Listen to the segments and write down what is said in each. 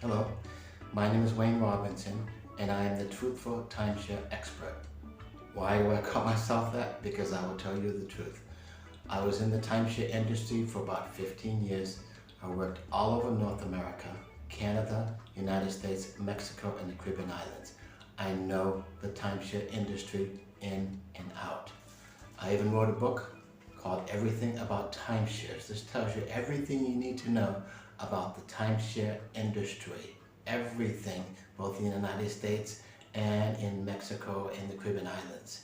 Hello, my name is Wayne Robinson, and I am the truthful timeshare expert. Why do I call myself that? Because I will tell you the truth. I was in the timeshare industry for about 15 years. I worked all over North America, Canada, United States, Mexico, and the Caribbean Islands. I know the timeshare industry in and out. I even wrote a book called Everything About Timeshares. This tells you everything you need to know about the timeshare industry. Everything, both in the United States and in Mexico and the Caribbean Islands.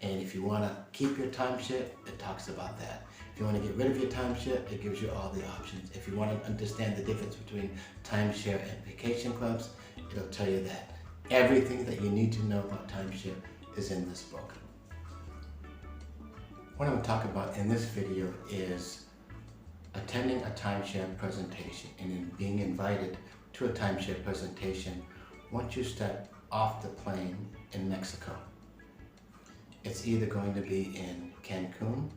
And if you want to keep your timeshare, it talks about that. If you want to get rid of your timeshare, it gives you all the options. If you want to understand the difference between timeshare and vacation clubs, it'll tell you that. Everything that you need to know about timeshare is in this book. What I'm going to talk about in this video is attending a timeshare presentation and in being invited to a timeshare presentation once you step off the plane in Mexico. It's either going to be in Cancun,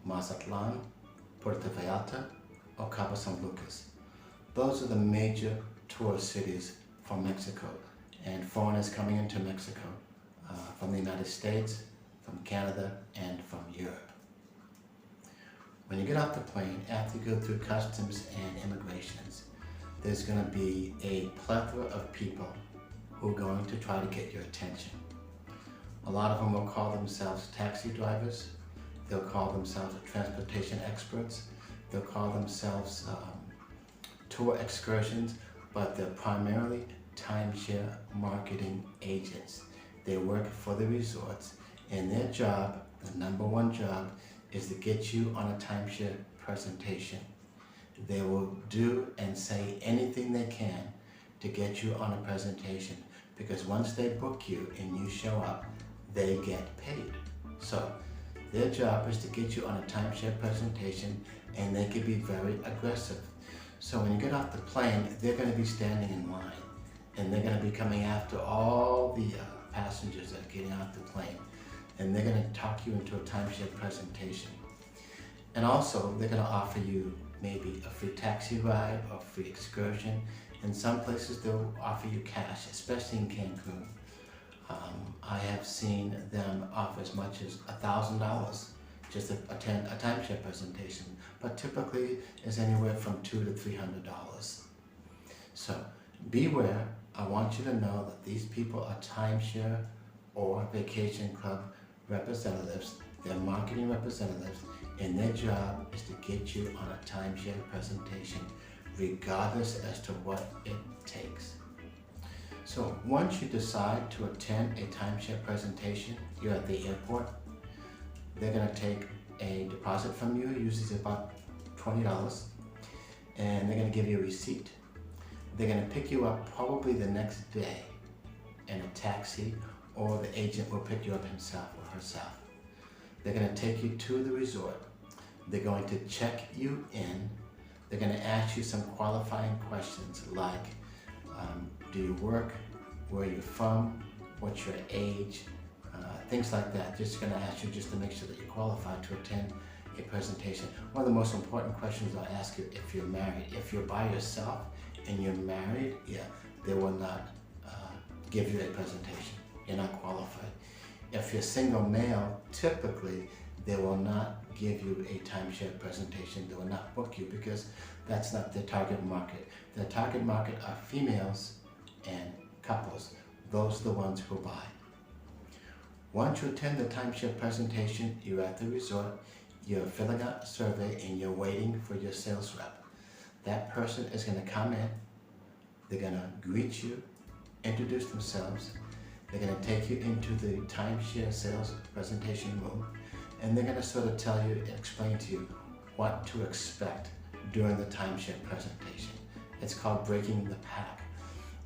Mazatlán, Puerto Vallarta, or Cabo San Lucas. Those are the major tourist cities for Mexico and foreigners coming into Mexico from the United States, from Canada, and from Europe. When you get off the plane, after you go through customs and immigrations, there's going to be a plethora of people who are going to try to get your attention. A lot of them will call themselves taxi drivers. They'll call themselves transportation experts. They'll call themselves tour excursions, but they're primarily timeshare marketing agents. They work for the resorts, and their job, the number one job, is to get you on a timeshare presentation. They will do and say anything they can to get you on a presentation, because once they book you and you show up, they get paid. So their job is to get you on a timeshare presentation, and they can be very aggressive. So when you get off the plane, they're going to be standing in line, and they're going to be coming after all the passengers that are getting off the plane, and they're going to talk you into a timeshare presentation. And also, they're going to offer you maybe a free taxi ride or free excursion. In some places, they'll offer you cash, especially in Cancun. I have seen them offer as much as $1,000 just to attend a timeshare presentation, but typically it's anywhere from $200 to $300. So beware. I want you to know that these people are timeshare or vacation club representatives. They're marketing representatives, and their job is to get you on a timeshare presentation, regardless as to what it takes. So once you decide to attend a timeshare presentation, you're at the airport. They're going to take a deposit from you, usually it's about $20, and they're going to give you a receipt. They're going to pick you up probably the next day in a taxi, or the agent will pick you up himself or herself. They're going to take you to the resort. They're going to check you in. They're going to ask you some qualifying questions like, do you work, where are you from, what's your age, things like that. Just going to ask you just to make sure that you're qualified to attend a presentation. One of the most important questions I'll ask you, if you're married. If you're by yourself and you're married, they will not give you a presentation. You're not qualified. If you're single male, typically they will not give you a timeshare presentation. They will not book you because that's not their target market. Their target market are females and couples. Those are the ones who buy. Once you attend the timeshare presentation, you're at the resort, you're filling out a survey, and you're waiting for your sales rep. That person is going to come in, they're going to greet you, introduce themselves, they're going to take you into the timeshare sales presentation room, and they're going to sort of tell you and explain to you what to expect during the timeshare presentation. It's called breaking the pack.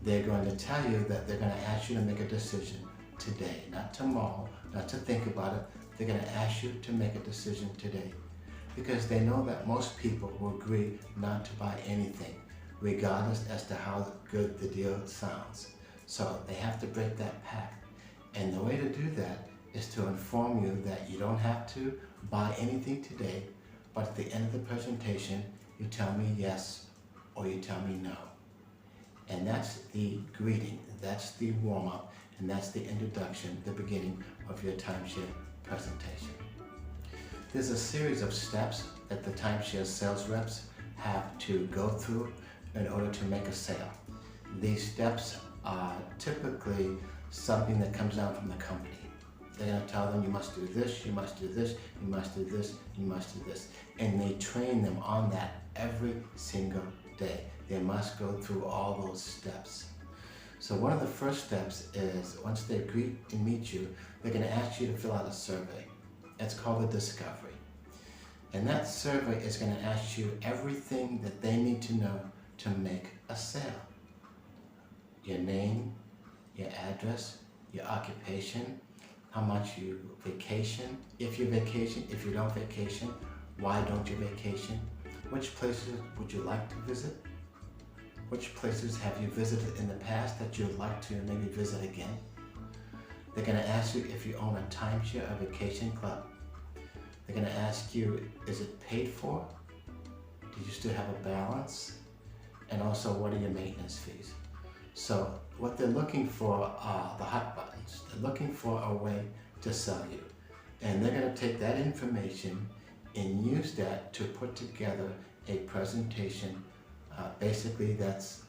They're going to tell you that they're going to ask you to make a decision today, not tomorrow, not to think about it. They're going to ask you to make a decision today, because they know that most people will agree not to buy anything, regardless as to how good the deal sounds. So they have to break that pack. And the way to do that is to inform you that you don't have to buy anything today, but at the end of the presentation, you tell me yes or you tell me no. And that's the greeting, that's the warm-up, and that's the introduction, the beginning of your timeshare presentation. There's a series of steps that the timeshare sales reps have to go through in order to make a sale. These steps are typically something that comes down from the company. They're going to tell them, you must do this, you must do this, you must do this, you must do this. And they train them on that every single day. They must go through all those steps. So one of the first steps is, once they greet and meet you, they're going to ask you to fill out a survey. It's called a discovery. And that survey is going to ask you everything that they need to know to make a sale. Your name, your address, your occupation, how much you vacation, if you vacation, if you don't vacation, why don't you vacation, which places would you like to visit, which places have you visited in the past that you'd like to maybe visit again. They're going to ask you if you own a timeshare or vacation club. They're going to ask you, is it paid for? Do you still have a balance? And also, what are your maintenance fees? So what they're looking for are the hot buttons. They're looking for a way to sell you. And they're going to take that information and use that to put together a presentation, basically that's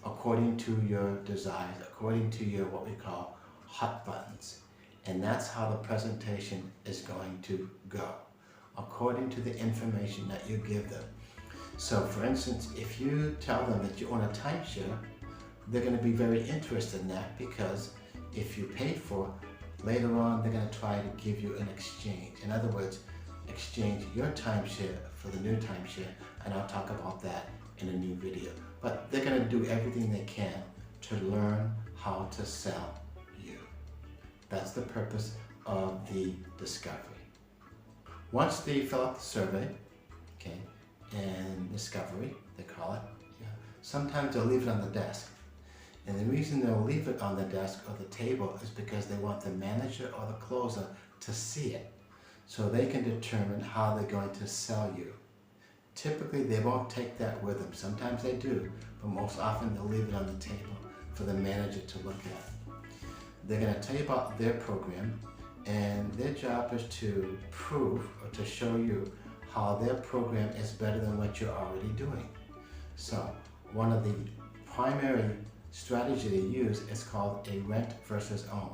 according to your desires, according to your what we call hot buttons. And that's how the presentation is going to go, according to the information that you give them. So for instance, if you tell them that you own a timeshare, they're going to be very interested in that, because if you paid for, later on they're going to try to give you an exchange. In other words, exchange your timeshare for the new timeshare, and I'll talk about that in a new video. But they're going to do everything they can to learn how to sell you. That's the purpose of the discovery. Once they fill out the survey, okay, and discovery, they call it, sometimes they'll leave it on the desk. And the reason they'll leave it on the desk or the table is because they want the manager or the closer to see it, so they can determine how they're going to sell you. Typically, they won't take that with them. Sometimes they do, but most often they'll leave it on the table for the manager to look at. They're going to tell you about their program, and their job is to prove or to show you how their program is better than what you're already doing. So one of the primary strategy they use is called a rent versus own.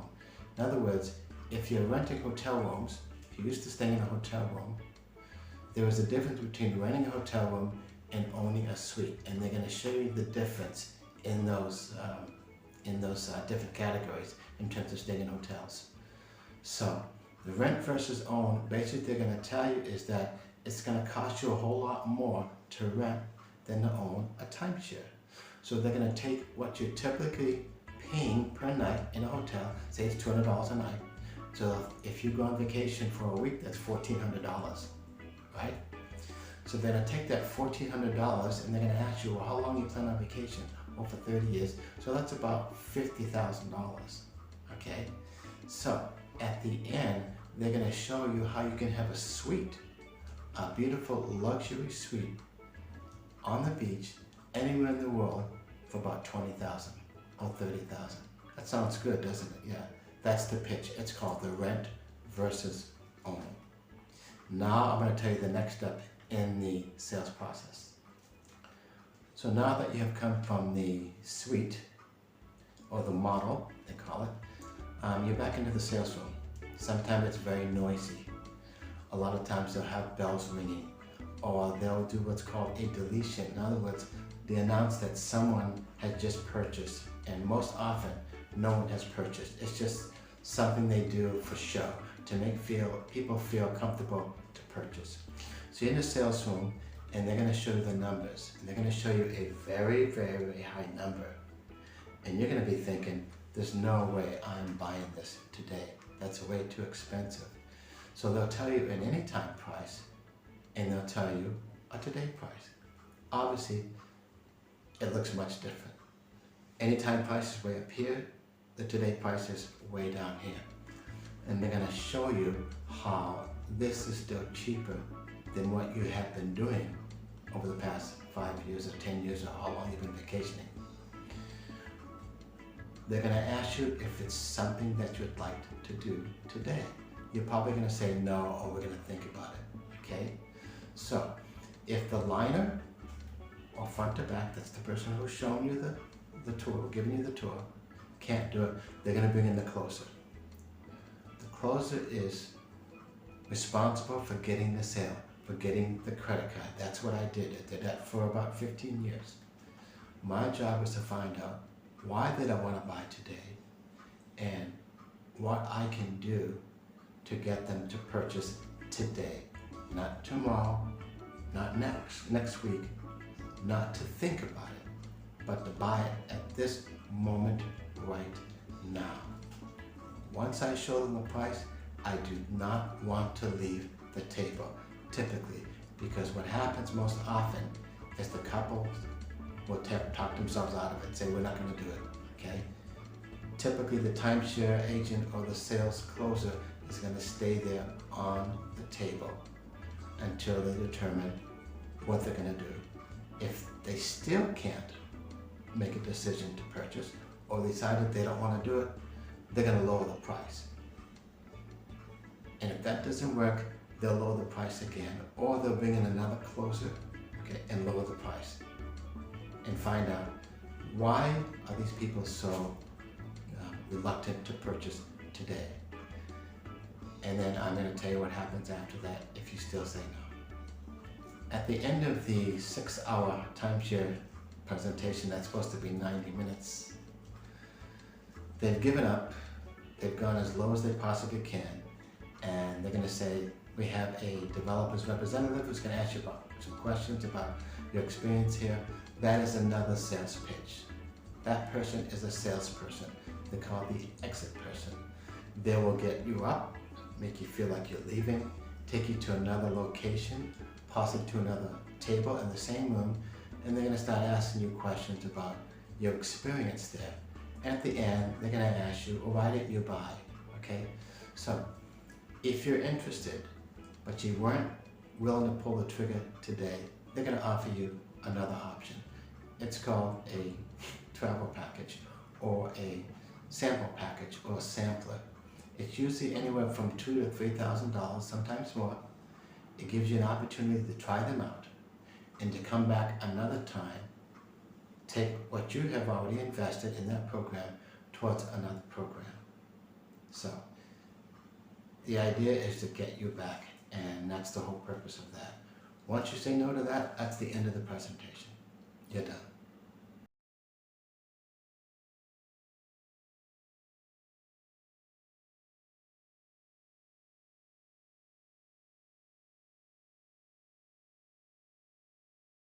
In other words, if you're renting hotel rooms, if you're used to staying in a hotel room, there is a difference between renting a hotel room and owning a suite, and they're going to show you the difference in those different categories in terms of staying in hotels. So the rent versus own, basically they're going to tell you is that it's going to cost you a whole lot more to rent than to own a timeshare. So they're going to take what you're typically paying per night in a hotel, say it's $200 a night. So if you go on vacation for a week, that's $1,400, right? So they're going to take that $1,400 and they're going to ask you, well, how long you plan on vacation? Well, for 30 years. So that's about $50,000, okay? So at the end, they're going to show you how you can have a suite, a beautiful luxury suite on the beach, anywhere in the world, for about $20,000 or $30,000. That sounds good, doesn't it? Yeah, that's the pitch. It's called the rent versus own. Now I'm going to tell you the next step in the sales process. So now that you have come from the suite, or the model, they call it, you're back into the sales room. Sometimes it's very noisy. A lot of times they'll have bells ringing, or they'll do what's called a deletion. In other words, they announce that someone has just purchased, and most often no one has purchased. It's just something they do for show to make people feel comfortable to purchase. So you're in the sales room, and they're going to show you the numbers, and they're going to show you a very, very, very high number, and you're going to be thinking, there's no way I'm buying this today. That's way too expensive. So they'll tell you an anytime price, and they'll tell you a today price. Obviously, it looks much different. Anytime price is way up here, the today price is way down here. And they're going to show you how this is still cheaper than what you have been doing over the past 5 years or 10 years or how long you've been vacationing. They're going to ask you if it's something that you'd like to do today. You're probably going to say no, or we're going to think about it, okay? So, if the liner, or front to back, that's the person who's showing you the tour, giving you the tour, can't do it, they're going to bring in the closer. The closer is responsible for getting the sale, for getting the credit card. That's what I did. I did that for about 15 years. My job was to find out why did I want to buy today and what I can do to get them to purchase today, not tomorrow, not next week, not to think about it, but to buy it at this moment right now. Once I show them the price, I do not want to leave the table, typically, because what happens most often is the couple will talk themselves out of it and say, we're not going to do it, okay? Typically, the timeshare agent or the sales closer is going to stay there on the table until they determine what they're going to do. If they still can't make a decision to purchase, or they decide that they don't want to do it, they're going to lower the price. And if that doesn't work, they'll lower the price again, or they'll bring in another closer, okay, and lower the price. And find out, why are these people so reluctant to purchase today? And then I'm going to tell you what happens after that if you still say no. At the end of the 6-hour timeshare presentation, that's supposed to be 90 minutes, they've given up, they've gone as low as they possibly can, and they're going to say, we have a developer's representative who's going to ask you about some questions about your experience here. That is another sales pitch. That person is a salesperson. They're called the exit person. They will get you up, make you feel like you're leaving, take you to another location, possibly to another table in the same room, and they're going to start asking you questions about your experience there. And at the end, they're going to ask you, well, why didn't you buy? Okay? So, if you're interested, but you weren't willing to pull the trigger today, they're going to offer you another option. It's called a travel package, or a sample package, or a sampler. It's usually anywhere from $2,000 to $3,000, sometimes more. It gives you an opportunity to try them out and to come back another time, take what you have already invested in that program towards another program. So, the idea is to get you back, and that's the whole purpose of that. Once you say no to that, that's the end of the presentation. You're done.